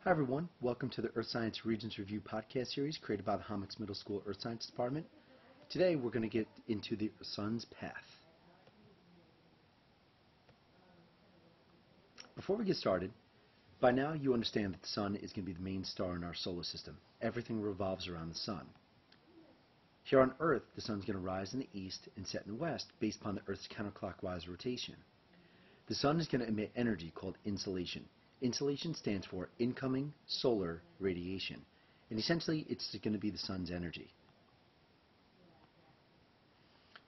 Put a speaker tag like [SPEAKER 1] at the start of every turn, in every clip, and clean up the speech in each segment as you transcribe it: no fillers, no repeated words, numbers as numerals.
[SPEAKER 1] Hi everyone, welcome to the Earth Science Regions Review podcast series created by the Hommocks Middle School Earth Science Department. Today we're going to get into the sun's path. Before we get started, by now you understand that the sun is going to be the main star in our solar system. Everything revolves around the sun. Here on Earth, the sun is going to rise in the east and set in the west based upon the Earth's counterclockwise rotation. The sun is going to emit energy called insolation. Insolation stands for incoming solar radiation, and essentially it's going to be the sun's energy.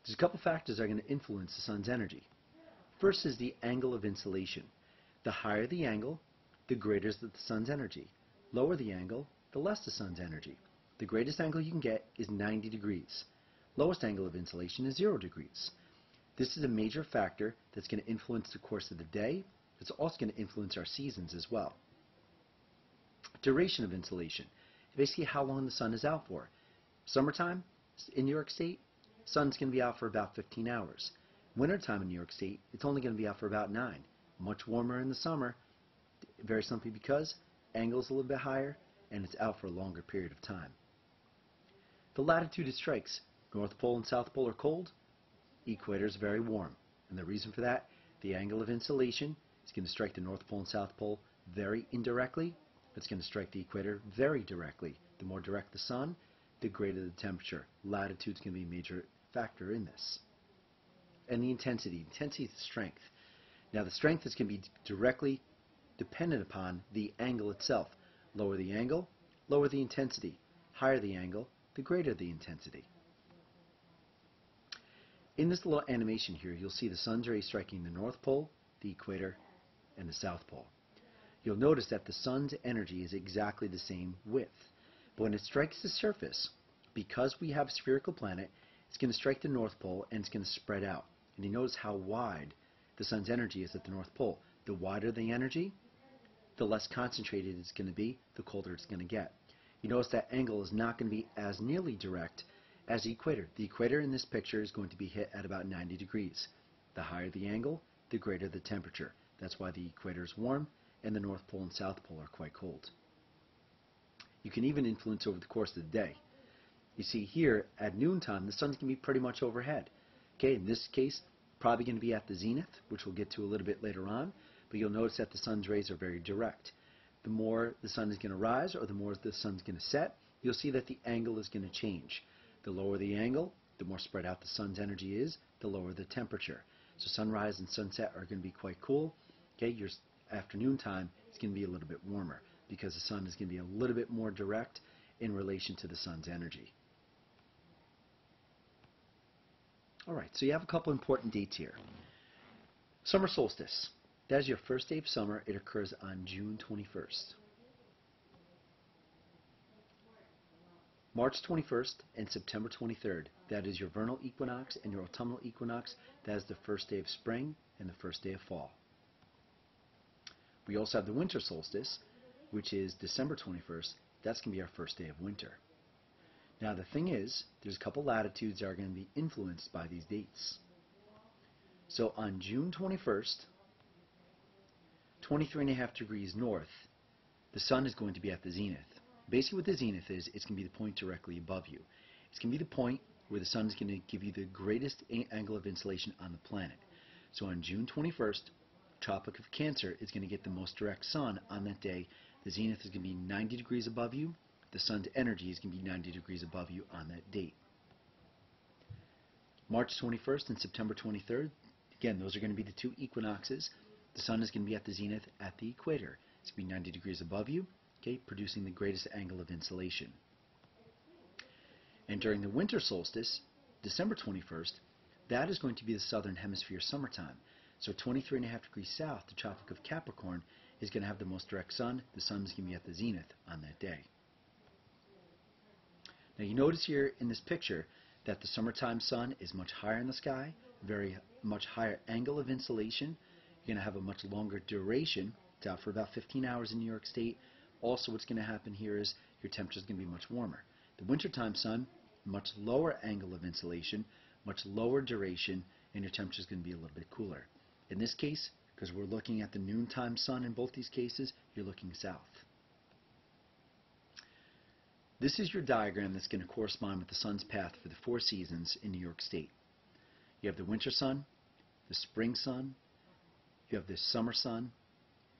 [SPEAKER 1] There's a couple factors that are going to influence the sun's energy. First is the angle of insolation. The higher the angle, the greater is the sun's energy. Lower the angle, the less the sun's energy. The greatest angle you can get is 90 degrees. Lowest angle of insolation is 0 degrees. This is a major factor that's going to influence the course of the day. It's also going to influence our seasons as well. Duration of insolation, basically how long the sun is out for. Summertime in New York State, sun's going to be out for about 15 hours. Wintertime in New York State, it's only going to be out for about 9. Much warmer in the summer, very simply because angle's a little bit higher and it's out for a longer period of time. The latitude it strikes, North Pole and South Pole are cold, equator is very warm. And the reason for that, the angle of insolation is going to strike the North Pole and South Pole very indirectly. It's going to strike the equator very directly. The more direct the sun, the greater the temperature. Latitude is going to be a major factor in this. And the intensity. Intensity is the strength. Now the strength is going to be directly dependent upon the angle itself. Lower the angle, lower the intensity. Higher the angle, the greater the intensity. In this little animation here, you'll see the sun's rays striking the North Pole, the equator, and the South Pole. You'll notice that the sun's energy is exactly the same width. But when it strikes the surface, because we have a spherical planet, it's going to strike the North Pole and it's going to spread out. And you notice how wide the sun's energy is at the North Pole. The wider the energy, the less concentrated it's going to be, the colder it's going to get. You notice that angle is not going to be as nearly direct as the equator. The equator in this picture is going to be hit at about 90 degrees. The higher the angle, the greater the temperature. That's why the equator is warm and the North Pole and South Pole are quite cold. You can even influence over the course of the day. You see here at noontime the sun's going to be pretty much overhead. Okay, in this case probably going to be at the zenith, which we'll get to a little bit later on, but you'll notice that the sun's rays are very direct. The more the sun is going to rise or the more the sun's going to set, you'll see that the angle is going to change. The lower the angle, the more spread out the sun's energy is, the lower the temperature. So sunrise and sunset are going to be quite cool. Okay, your afternoon time is going to be a little bit warmer because the sun is going to be a little bit more direct in relation to the sun's energy. Alright, so you have a couple important dates here. Summer solstice. That is your first day of summer. It occurs on June 21st. March 21st and September 23rd. That is your vernal equinox and your autumnal equinox. That is the first day of spring and the first day of fall. We also have the winter solstice, which is December 21st. That's going to be our first day of winter. Now the thing is, there's a couple latitudes that are going to be influenced by these dates. So on June 21st, 23.5 degrees north, the sun is going to be at the zenith. Basically what the zenith is, it's going to be the point directly above you. It's going to be the point where the sun is going to give you the greatest angle of insolation on the planet. So on June 21st, Tropic of Cancer is going to get the most direct sun on that day. The zenith is going to be 90 degrees above you. The sun's energy is going to be 90 degrees above you on that date. March 21st and September 23rd, again, those are going to be the two equinoxes. The sun is going to be at the zenith at the equator. It's going to be 90 degrees above you, okay, producing the greatest angle of insolation. And during the winter solstice, December 21st, that is going to be the southern hemisphere summertime. So 23.5 degrees south, the Tropic of Capricorn is going to have the most direct sun. The sun is going to be at the zenith on that day. Now you notice here in this picture that the summertime sun is much higher in the sky, very much higher angle of insolation. You're going to have a much longer duration. It's out for about 15 hours in New York State. Also what's going to happen here is your temperature is going to be much warmer. The wintertime sun, much lower angle of insolation, much lower duration, and your temperature is going to be a little bit cooler. In this case, because we're looking at the noontime sun in both these cases, you're looking south. This is your diagram that's going to correspond with the sun's path for the 4 seasons in New York State. You have the winter sun, the spring sun, you have the summer sun,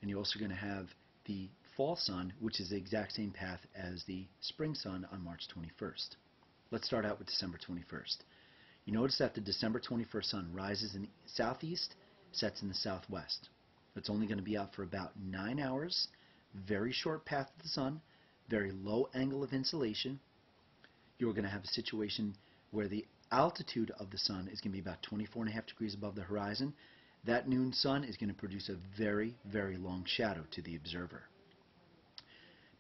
[SPEAKER 1] and you're also going to have the fall sun, which is the exact same path as the spring sun on March 21st. Let's start out with December 21st. You notice that the December 21st sun rises in the southeast, sets in the southwest. It's only going to be out for about 9 hours, very short path of the sun, very low angle of insolation. You're going to have a situation where the altitude of the sun is going to be about 24.5 degrees above the horizon. That noon sun is going to produce a very, very long shadow to the observer.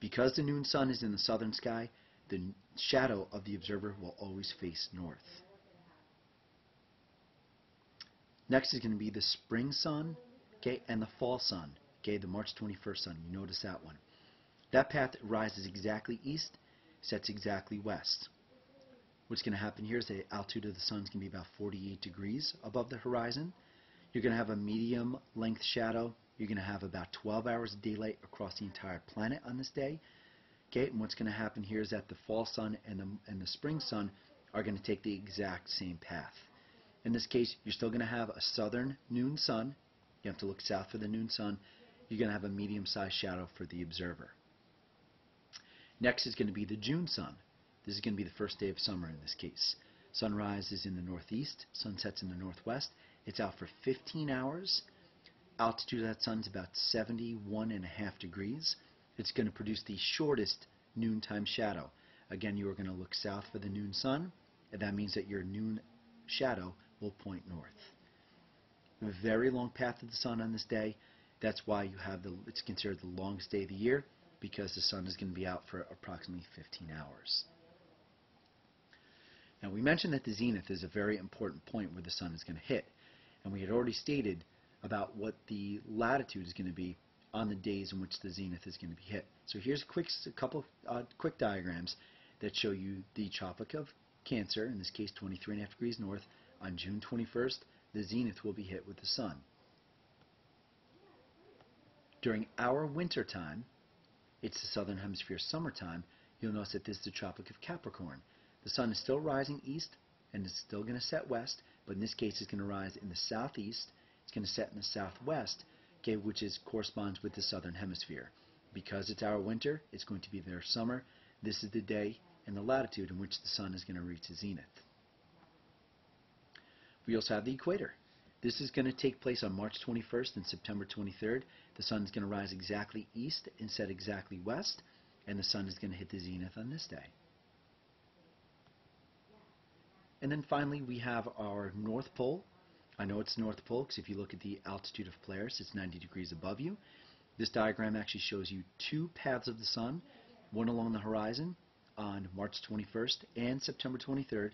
[SPEAKER 1] Because the noon sun is in the southern sky, the shadow of the observer will always face north. Next is going to be the spring sun, okay, and the fall sun, okay, the March 21st sun. You notice that one. That path rises exactly east, sets exactly west. What's going to happen here is the altitude of the sun is going to be about 48 degrees above the horizon. You're going to have a medium length shadow. You're going to have about 12 hours of daylight across the entire planet on this day. Okay, and what's going to happen here is that the fall sun and the spring sun are going to take the exact same path. In this case, you're still going to have a southern noon sun. You have to look south for the noon sun. You're going to have a medium-sized shadow for the observer. Next is going to be the June sun. This is going to be the first day of summer in this case. Sunrise is in the northeast, sun sets in the northwest. It's out for 15 hours. Altitude of that sun is about 71.5 degrees. It's going to produce the shortest noontime shadow. Again, you are going to look south for the noon sun, and that means that your noon shadow will point north. A very long path of the sun on this day. That's why it's considered the longest day of the year, because the sun is going to be out for approximately 15 hours. Now, we mentioned that the zenith is a very important point where the sun is going to hit, and we had already stated about what the latitude is going to be on the days in which the zenith is going to be hit. So here's a couple quick diagrams that show you the Tropic of Cancer, in this case 23.5 degrees north. On June 21st, the zenith will be hit with the sun. During our winter time, it's the southern hemisphere summertime, you'll notice that this is the Tropic of Capricorn. The sun is still rising east and it's still going to set west, but in this case it's going to rise in the southeast, it's going to set in the southwest, okay, which corresponds with the southern hemisphere. Because it's our winter, it's going to be their summer. This is the day and the latitude in which the sun is going to reach the zenith. We also have the equator. This is going to take place on March 21st and September 23rd. The sun is going to rise exactly east and set exactly west, and the sun is going to hit the zenith on this day. And then finally we have our North Pole. I know it's North Pole because if you look at the altitude of Polaris, it's 90 degrees above you. This diagram actually shows you 2 paths of the sun, one along the horizon on March 21st and September 23rd,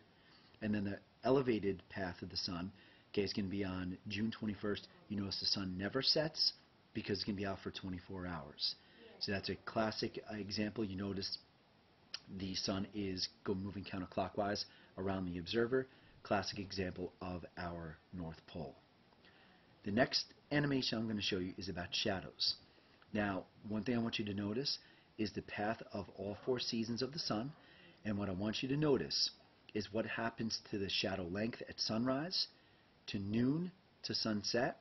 [SPEAKER 1] and then the elevated path of the sun, okay, is going to be on June 21st. You notice the sun never sets because it's going to be out for 24 hours. So that's a classic example. You notice the sun is moving counterclockwise around the observer. Classic example of our North Pole. The next animation I'm going to show you is about shadows. Now, one thing I want you to notice is the path of all 4 seasons of the sun, and what I want you to notice is what happens to the shadow length at sunrise, to noon, to sunset.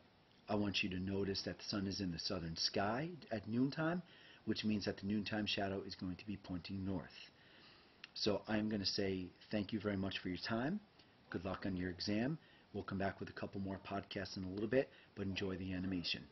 [SPEAKER 1] I want you to notice that the sun is in the southern sky at noontime, which means that the noontime shadow is going to be pointing north. So I'm going to say thank you very much for your time. Good luck on your exam. We'll come back with a couple more podcasts in a little bit, but enjoy the animation.